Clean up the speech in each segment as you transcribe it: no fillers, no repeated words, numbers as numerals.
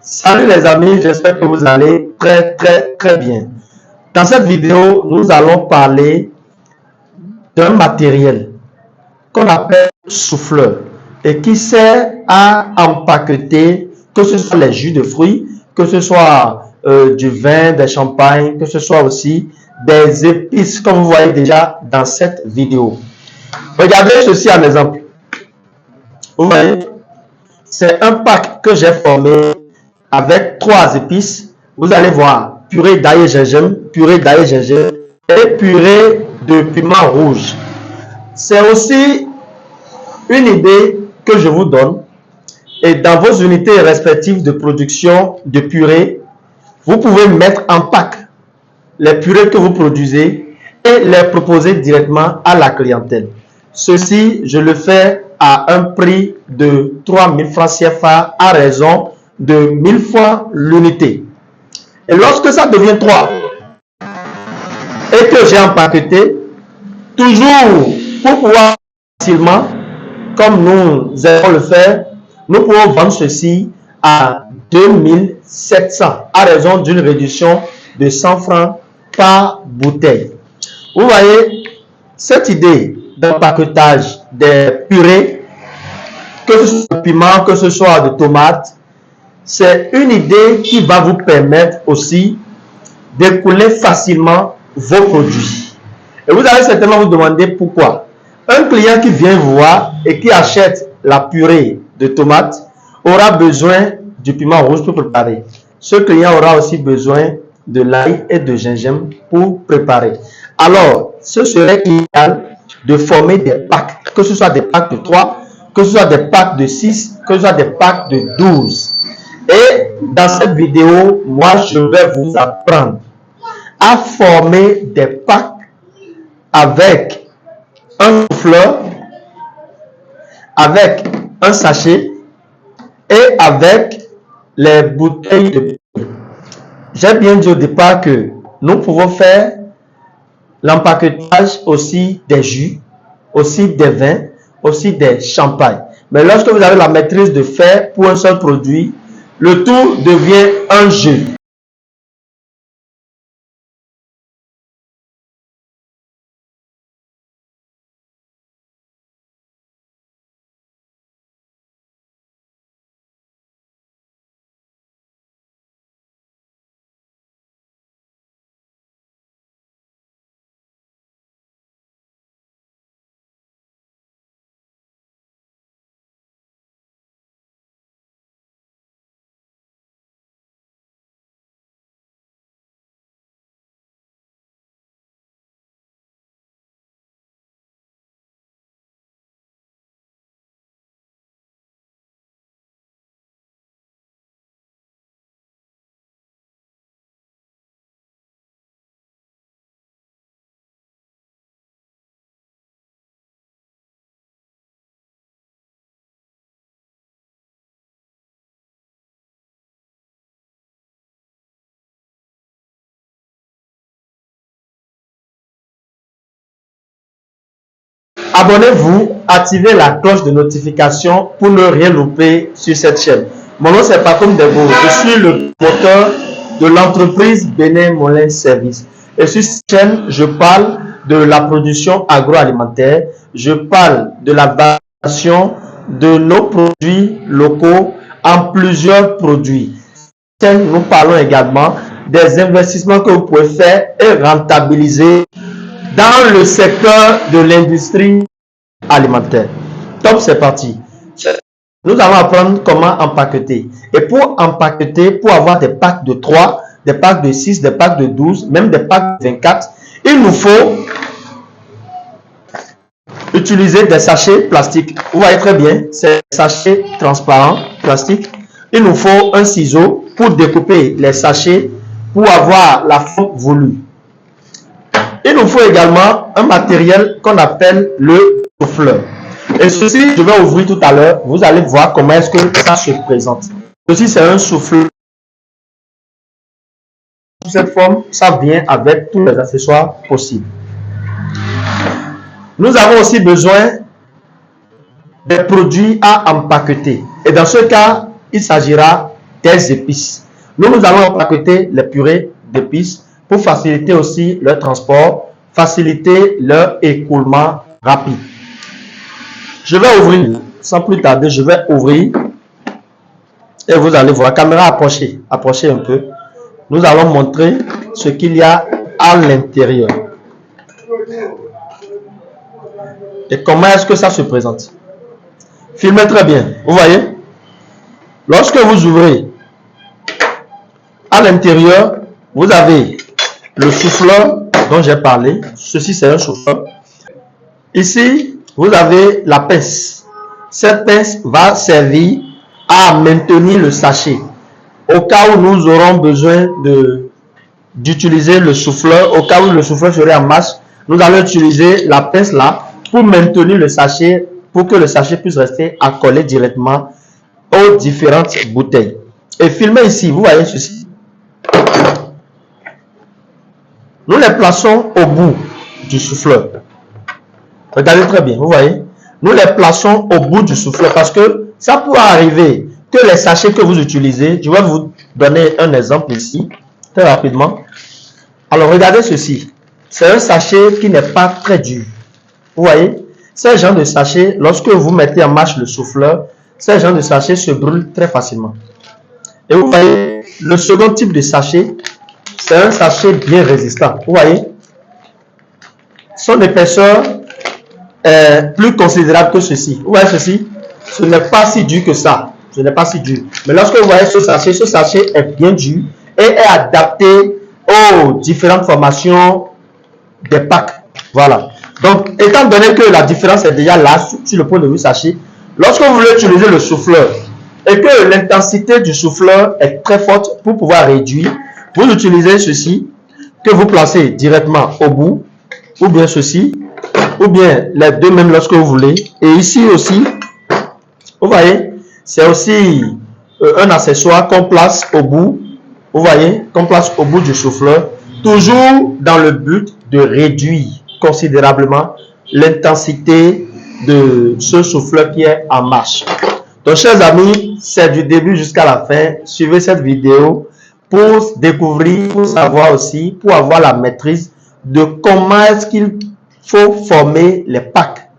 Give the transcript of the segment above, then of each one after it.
Salut les amis, j'espère que vous allez très bien. Dans cette vidéo, nous allons parler d'un matériel qu'on appelle souffleur et qui sert à empaqueter, que ce soit les jus de fruits, que ce soit du vin, des champagnes, que ce soit aussi des épices, comme vous voyez déjà dans cette vidéo. Regardez ceci en exemple. Vous voyez, c'est un pack que j'ai formé avec 3 épices. Vous allez voir, purée d'ail et gingembre, purée d'ail et gingembre et purée de piment rouge. C'est aussi une idée que je vous donne. Et dans vos unités respectives de production de purée, vous pouvez mettre en pack les purées que vous produisez et les proposer directement à la clientèle. Ceci, je le fais à un prix de 3000 francs CFA à raison de 1000 fois l'unité. Et lorsque ça devient 3 et que j'ai empaqueté, toujours pour pouvoir facilement, comme nous allons le faire, nous pouvons vendre ceci à 2700 à raison d'une réduction de 100 francs par bouteille. Vous voyez, cette idée d'empaquetage des purées, que ce soit de piment, que ce soit de tomates, c'est une idée qui va vous permettre aussi d'écouler facilement vos produits. Et vous allez certainement vous demander pourquoi. Un client qui vient vous voir et qui achète la purée de tomates aura besoin du piment rouge pour préparer. Ce client aura aussi besoin de l'ail et de gingembre pour préparer. Alors, ce serait idéal de former des packs, que ce soit des packs de 3, que ce soit des packs de 6, que ce soit des packs de 12. Et dans cette vidéo, moi, je vais vous apprendre à former des packs avec un souffleur, avec un sachet et avec les bouteilles de purée. J'ai bien dit au départ que nous pouvons faire l'empaquetage aussi des jus, aussi des vins, aussi des champagnes. Mais lorsque vous avez la maîtrise de faire pour un seul produit, le tout devient un jeu. Abonnez-vous, activez la cloche de notification pour ne rien louper sur cette chaîne. Mon nom c'est Pacôme Dego, je suis le promoteur de l'entreprise Bénin Molin Service. Et sur cette chaîne, je parle de la production agroalimentaire, je parle de la variation de nos produits locaux en plusieurs produits. Sur cette chaîne, nous parlons également des investissements que vous pouvez faire et rentabiliser dans le secteur de l'industrie alimentaire. Top, c'est parti. Nous allons apprendre comment empaqueter. Et pour empaqueter, pour avoir des packs de 3, des packs de 6, des packs de 12, même des packs de 24, il nous faut utiliser des sachets plastiques. Vous voyez très bien, c'est des sachets transparents, plastiques. Il nous faut un ciseau pour découper les sachets pour avoir la forme voulue. Il nous faut également un matériel qu'on appelle le souffleur. Et ceci, je vais ouvrir tout à l'heure. Vous allez voir comment est-ce que ça se présente. Ceci, c'est un souffleur. Sous cette forme, ça vient avec tous les accessoires possibles. Nous avons aussi besoin des produits à empaqueter. Et dans ce cas, il s'agira des épices. Nous allons empaqueter les purées d'épices pour faciliter aussi leur transport, faciliter leur écoulement rapide. Je vais ouvrir, sans plus tarder, je vais ouvrir et vous allez voir, la caméra approchez un peu. Nous allons montrer ce qu'il y a à l'intérieur. Et comment est-ce que ça se présente. Filmez très bien, vous voyez. Lorsque vous ouvrez, à l'intérieur, vous avez le souffleur dont j'ai parlé. Ceci, c'est un souffleur. Ici, vous avez la pince. Cette pince va servir à maintenir le sachet. Au cas où nous aurons besoin d'utiliser le souffleur, au cas où le souffleur serait en marche, nous allons utiliser la pince là pour maintenir le sachet, pour que le sachet puisse rester accolé directement aux différentes bouteilles. Et filmez ici, vous voyez ceci. Nous les plaçons au bout du souffleur. Regardez très bien, vous voyez. Nous les plaçons au bout du souffleur parce que ça peut arriver que les sachets que vous utilisez, je vais vous donner un exemple ici, très rapidement. Alors, regardez ceci. C'est un sachet qui n'est pas très dur. Vous voyez, ces genres de sachets, lorsque vous mettez en marche le souffleur, ces genres de sachets se brûlent très facilement. Et vous voyez, le second type de sachet, c'est un sachet bien résistant. Vous voyez, son épaisseur est plus considérable que ceci. Vous voyez ceci, ce n'est pas si dur que ça. Ce n'est pas si dur. Mais lorsque vous voyez ce sachet est bien dur et est adapté aux différentes formations des packs. Voilà. Donc, étant donné que la différence est déjà là, sur le point de vue sachet, lorsque vous voulez utiliser le souffleur et que l'intensité du souffleur est très forte pour pouvoir réduire, vous utilisez ceci que vous placez directement au bout, ou bien ceci, ou bien les deux même lorsque vous voulez. Et ici aussi, vous voyez, c'est aussi un accessoire qu'on place au bout, vous voyez, qu'on place au bout du souffleur, toujours dans le but de réduire considérablement l'intensité de ce souffleur qui est en marche. Donc, chers amis, c'est du début jusqu'à la fin. Suivez cette vidéo pour découvrir, pour savoir aussi, pour avoir la maîtrise de comment est-ce qu'il faut former les packs.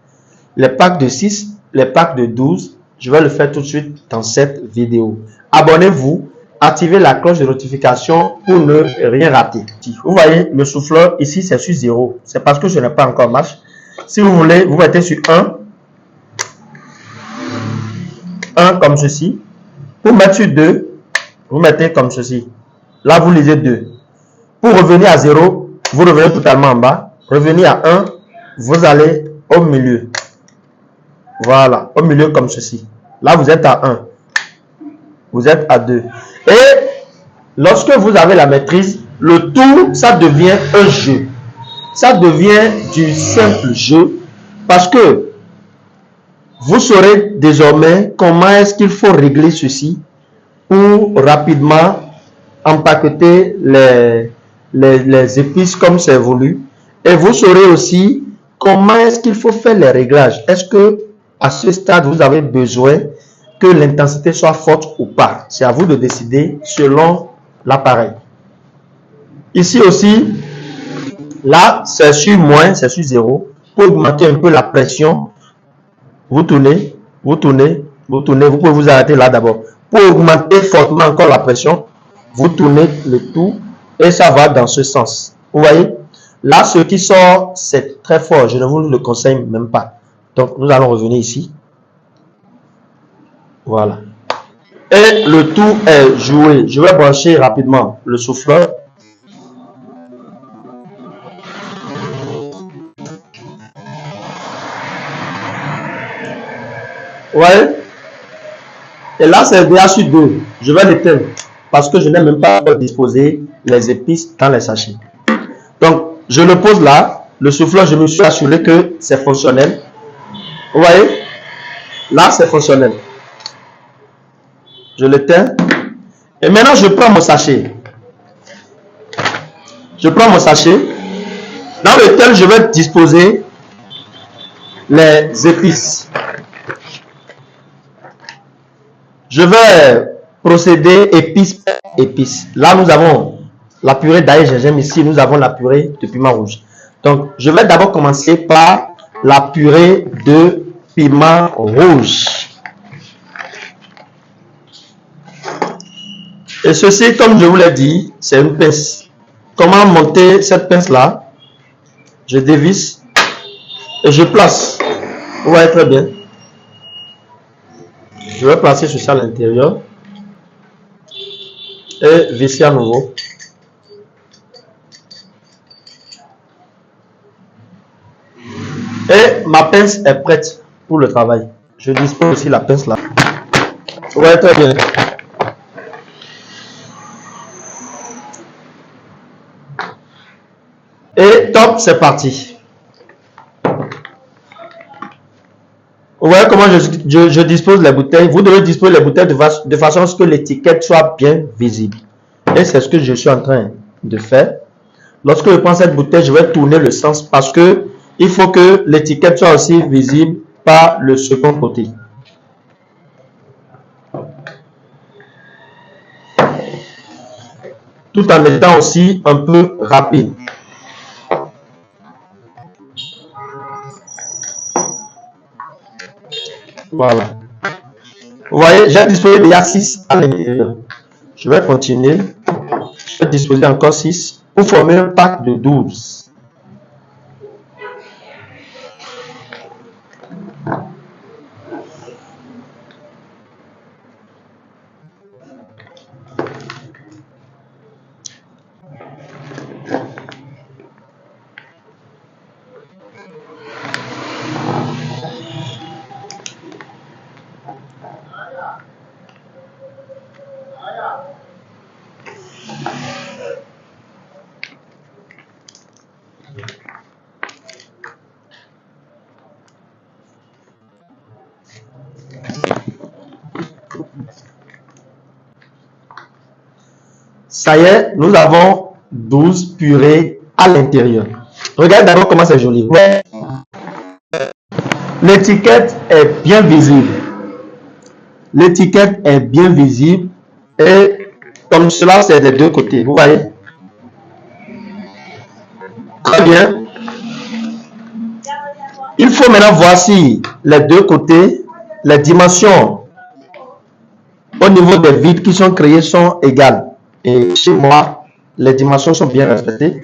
Les packs de 6, les packs de 12. Je vais le faire tout de suite dans cette vidéo. Abonnez-vous, activez la cloche de notification pour ne rien rater. Vous voyez, le souffleur ici, c'est sur 0. C'est parce que je n'ai pas encore marche. Si vous voulez, vous mettez sur 1. 1 comme ceci. Pour mettre sur 2, vous mettez comme ceci. Là, vous lisez 2. Pour revenir à 0, vous revenez totalement en bas. Revenir à 1, vous allez au milieu. Voilà, au milieu comme ceci. Là, vous êtes à 1. Vous êtes à 2. Et lorsque vous avez la maîtrise, le tout, ça devient un jeu. Ça devient du simple jeu parce que vous saurez désormais comment est-ce qu'il faut régler ceci pour rapidement empaqueter les épices comme c'est voulu. Et vous saurez aussi comment est-ce qu'il faut faire les réglages. Est-ce que à ce stade, vous avez besoin que l'intensité soit forte ou pas? C'est à vous de décider selon l'appareil. Ici aussi, là, c'est sur moins, c'est sur 0. Pour augmenter un peu la pression, vous tournez, vous tournez, vous tournez. Vous pouvez vous arrêter là d'abord. Pour augmenter fortement encore la pression, vous tournez le tout et ça va dans ce sens. Vous voyez? Là, ce qui sort, c'est très fort. Je ne vous le conseille même pas. Donc, nous allons revenir ici. Voilà. Et le tout est joué. Je vais brancher rapidement le souffleur. Ouais. Et là, c'est déjà sur 2. Je vais l'éteindre parce que je n'ai même pas disposé les épices dans les sachets. Donc, je le pose là. Le souffleur, je me suis assuré que c'est fonctionnel. Vous voyez? Là, c'est fonctionnel. Je l'éteins. Et maintenant, je prends mon sachet. Je prends mon sachet dans lequel je vais disposer les épices. Je vais procédé épice par épice. Là, nous avons la purée d'ail gingembre. Ici, nous avons la purée de piment rouge. Donc, je vais d'abord commencer par la purée de piment rouge. Et ceci, comme je vous l'ai dit, c'est une pince. Comment monter cette pince-là? Je dévisse et je place. Vous voyez très bien. Je vais placer ceci à l'intérieur et visser à nouveau. Et ma pince est prête pour le travail. Je dispose aussi la pince là. Vous voyez très bien. Et top, c'est parti. Vous voyez comment je dispose les bouteilles. Vous devez disposer les bouteilles de façon à ce que l'étiquette soit bien visible. Et c'est ce que je suis en train de faire. Lorsque je prends cette bouteille, je vais tourner le sens parce que il faut que l'étiquette soit aussi visible par le second côté. Tout en étant aussi un peu rapide. Voilà. Vous voyez, j'ai disposé déjà 6 à l'intérieur. Je vais continuer. Je vais disposer encore 6 pour former un pack de 12. Ça y est, nous avons 12 purées à l'intérieur. Regardez d'abord comment c'est joli. L'étiquette est bien visible. L'étiquette est bien visible et comme cela, c'est des deux côtés. Vous voyez? Très bien. Il faut maintenant voir si les deux côtés, les dimensions au niveau des vides qui sont créés sont égales. Et chez moi, les dimensions sont bien respectées.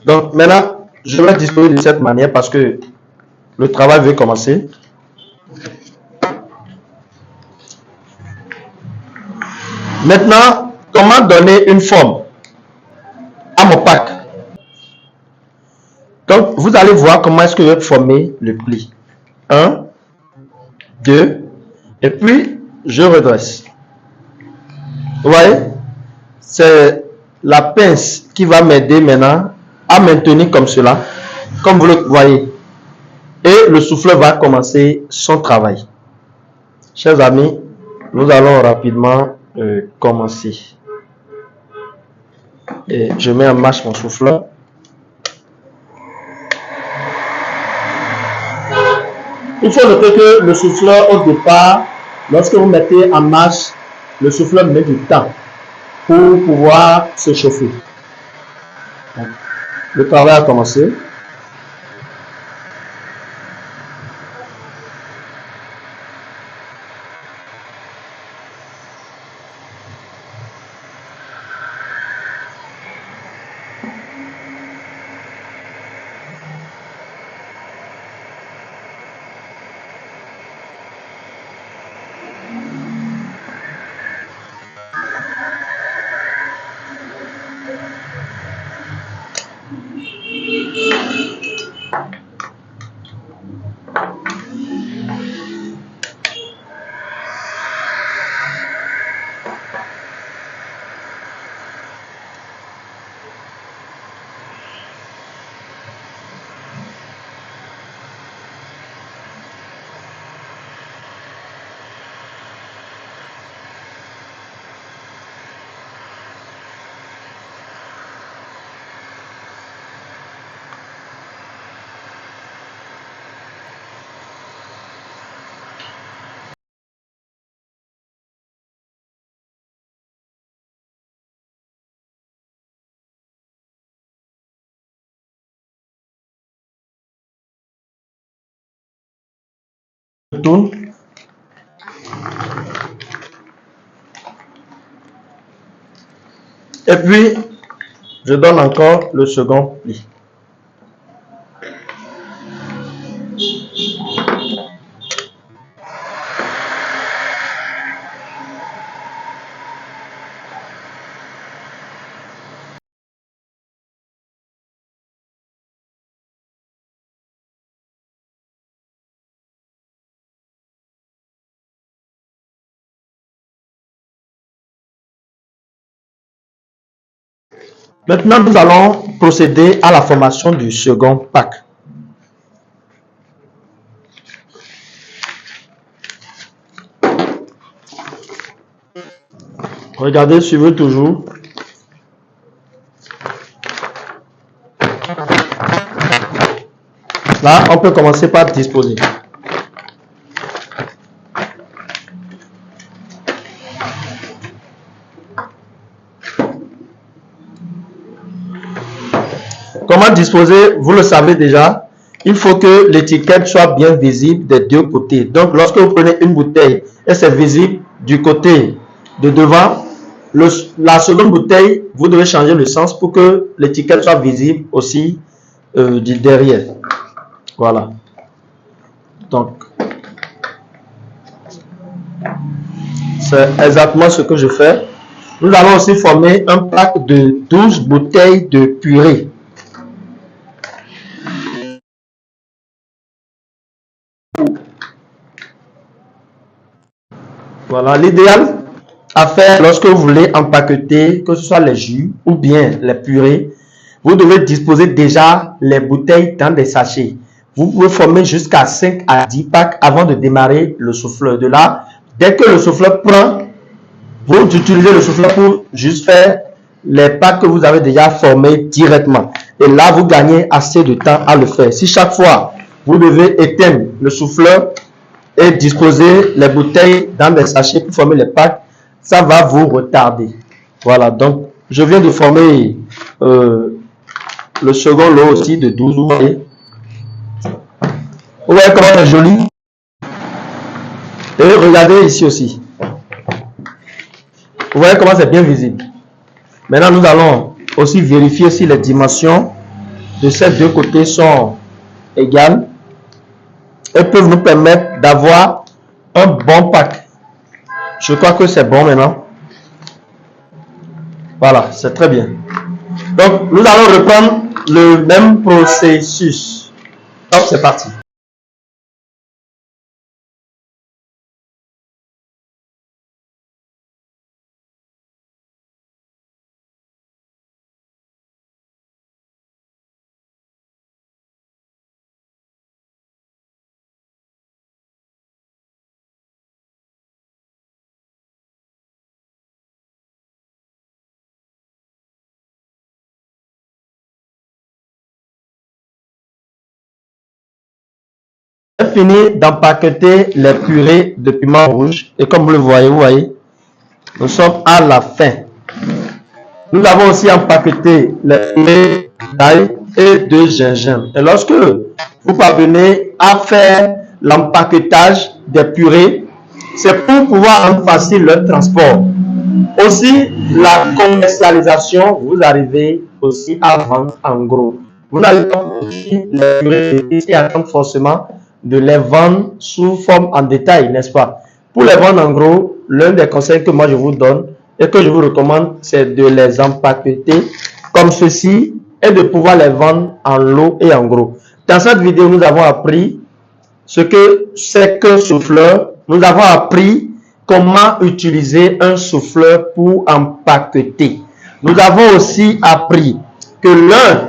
Donc maintenant, je vais disposer de cette manière parce que le travail veut commencer. Maintenant, comment donner une forme à mon pack? Donc, vous allez voir comment est-ce que je vais former le pli. 1, 2, et puis je redresse. Vous voyez? C'est la pince qui va m'aider maintenant à maintenir comme cela, comme vous le voyez. Et le souffleur va commencer son travail. Chers amis, nous allons rapidement commencer. Et je mets en marche mon souffleur. Il faut noter que le souffleur, au départ, lorsque vous mettez en marche, le souffleur met du temps pour pouvoir se chauffer. Le travail a commencé. Je tourne. Et puis, je donne encore le second pli. Maintenant, nous allons procéder à la formation du second pack. Regardez, suivez toujours. Là, on peut commencer par disposer. Comment disposer? Vous le savez déjà. Il faut que l'étiquette soit bien visible des deux côtés. Donc, lorsque vous prenez une bouteille et c'est visible du côté de devant, la seconde bouteille, vous devez changer le sens pour que l'étiquette soit visible aussi du derrière. Voilà. Donc, c'est exactement ce que je fais. Nous allons aussi former un pack de 12 bouteilles de purée. Voilà, l'idéal à faire lorsque vous voulez empaqueter, que ce soit les jus ou bien les purées, vous devez disposer déjà les bouteilles dans des sachets. Vous pouvez former jusqu'à 5 à 10 packs avant de démarrer le souffleur. De là, dès que le souffleur prend, vous utilisez le souffleur pour juste faire les packs que vous avez déjà formés directement. Et là, vous gagnez assez de temps à le faire. Si chaque fois, vous devez éteindre le souffleur et disposer les bouteilles dans des sachets pour former les packs, ça va vous retarder. Voilà, donc je viens de former le second lot aussi de 12. Vous voyez comment c'est joli. Et regardez ici aussi. Vous voyez comment c'est bien visible. Maintenant, nous allons aussi vérifier si les dimensions de ces deux côtés sont égales et peuvent nous permettre d'avoir un bon pack. Je crois que c'est bon maintenant. Voilà, c'est très bien. Donc, nous allons reprendre le même processus. Donc, c'est parti. Fini d'empaqueter les purées de piment rouge et comme vous le voyez, nous sommes à la fin. Nous avons aussi empaqueté les purées d'ail et de gingembre. Et lorsque vous parvenez à faire l'empaquetage des purées, c'est pour pouvoir rendre facile leur transport. Aussi, la commercialisation, vous arrivez aussi à vendre en gros. Vous n'allez pas aussi les purées et attendre forcément de les vendre sous forme en détail, n'est-ce pas? Pour les vendre en gros, l'un des conseils que moi je vous donne et que je vous recommande, c'est de les empaqueter comme ceci et de pouvoir les vendre en lot et en gros. Dans cette vidéo, nous avons appris ce que c'est qu'un souffleur. Nous avons appris comment utiliser un souffleur pour empaqueter. Nous avons aussi appris que l'un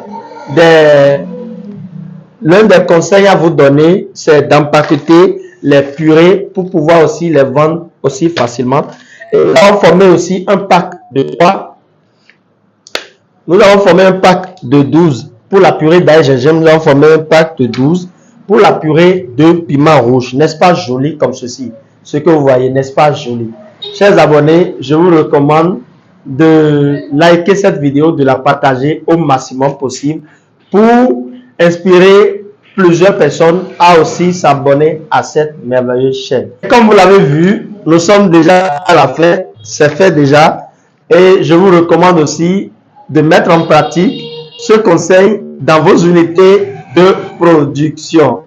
des conseils à vous donner, c'est d'empaqueter les purées pour pouvoir aussi les vendre aussi facilement. Et nous avons formé aussi un pack de 3. Nous avons formé un pack de 12 pour la purée d'ail gingembre. Nous avons formé un pack de 12 pour la purée de piment rouge. N'est-ce pas joli comme ceci? Ce que vous voyez, n'est-ce pas joli? Chers abonnés, je vous recommande de liker cette vidéo, de la partager au maximum possible pour inspirer plusieurs personnes à aussi s'abonner à cette merveilleuse chaîne. Comme vous l'avez vu, nous sommes déjà à la fin, c'est fait déjà. Et je vous recommande aussi de mettre en pratique ce conseil dans vos unités de production.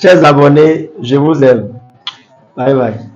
Chers abonnés, je vous aime. Bye bye.